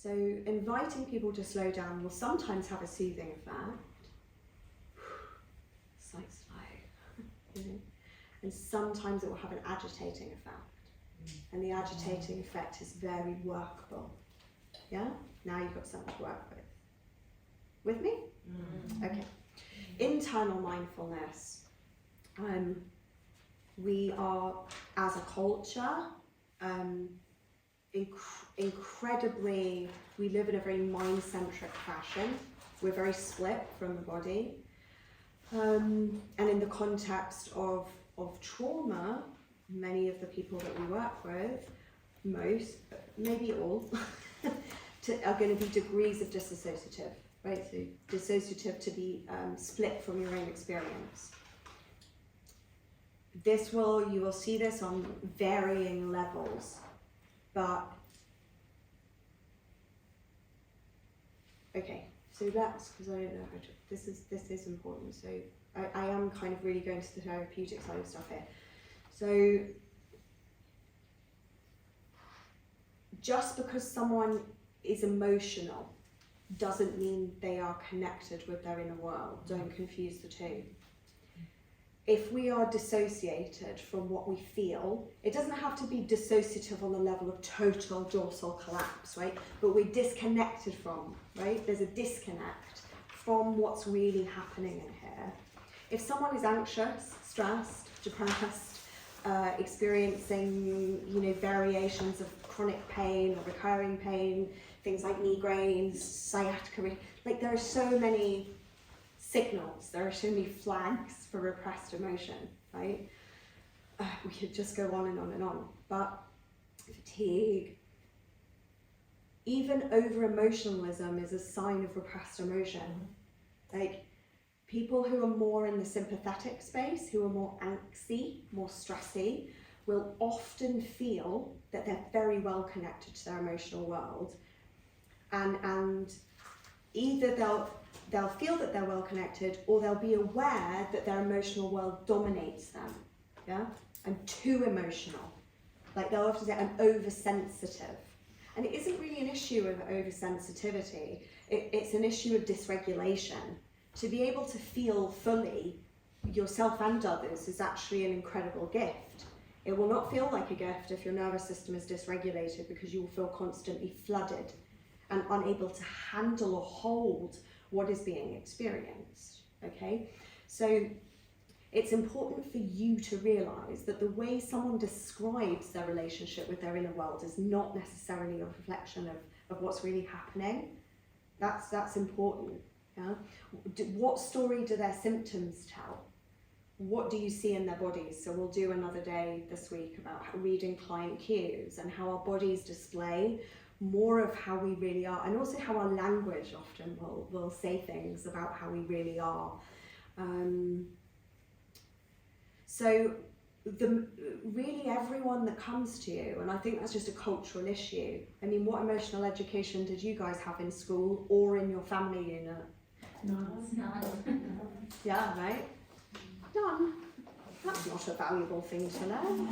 So inviting people to slow down will sometimes have a soothing effect. Sight slow, you know? And sometimes it will have an agitating effect. And the agitating effect is very workable. Yeah? Now you've got something to work with. With me? Okay. Internal mindfulness. We are, as a culture, incredibly, we live in a very mind-centric fashion. We're very split from the body. And in the context of trauma, many of the people that we work with, most, maybe all, are going to be degrees of dissociative, right? So dissociative to be split from your own experience. You will see this on varying levels, but okay, so that's, because I don't know how to, this is important, so I am kind of really going to the therapeutic side of stuff here. So just because someone is emotional doesn't mean they are connected with their inner world. Don't confuse the two. If we are dissociated from what we feel, it doesn't have to be dissociative on the level of total dorsal collapse, right? But we're disconnected from, right? There's a disconnect from what's really happening in here. If someone is anxious, stressed, depressed, experiencing, variations of chronic pain or recurring pain, things like migraines, sciatica, like there are so many signals, there are so many flags for repressed emotion, right? We could just go on and on and on, but fatigue, even over-emotionalism is a sign of repressed emotion. Like, people who are more in the sympathetic space, who are more angsty, more stressy, will often feel that they're very well connected to their emotional world, and either they'll feel that they're well connected, or they'll be aware that their emotional world dominates them. Yeah, I'm too emotional. Like, they'll often say I'm oversensitive, and it isn't really an issue of oversensitivity. It's an issue of dysregulation. To be able to feel fully yourself and others is actually an incredible gift. It will not feel like a gift if your nervous system is dysregulated, because you will feel constantly flooded and unable to handle or hold what is being experienced, okay? So it's important for you to realise that the way someone describes their relationship with their inner world is not necessarily a reflection of what's really happening. That's important. Yeah? What story do their symptoms tell? What do you see in their bodies? So we'll do another day this week about reading client cues and how our bodies display more of how we really are, and also how our language often will say things about how we really are. So really everyone that comes to you, and I think that's just a cultural issue. I mean, what emotional education did you guys have in school or in your family unit? None. Yeah, right? None. That's not a valuable thing to learn.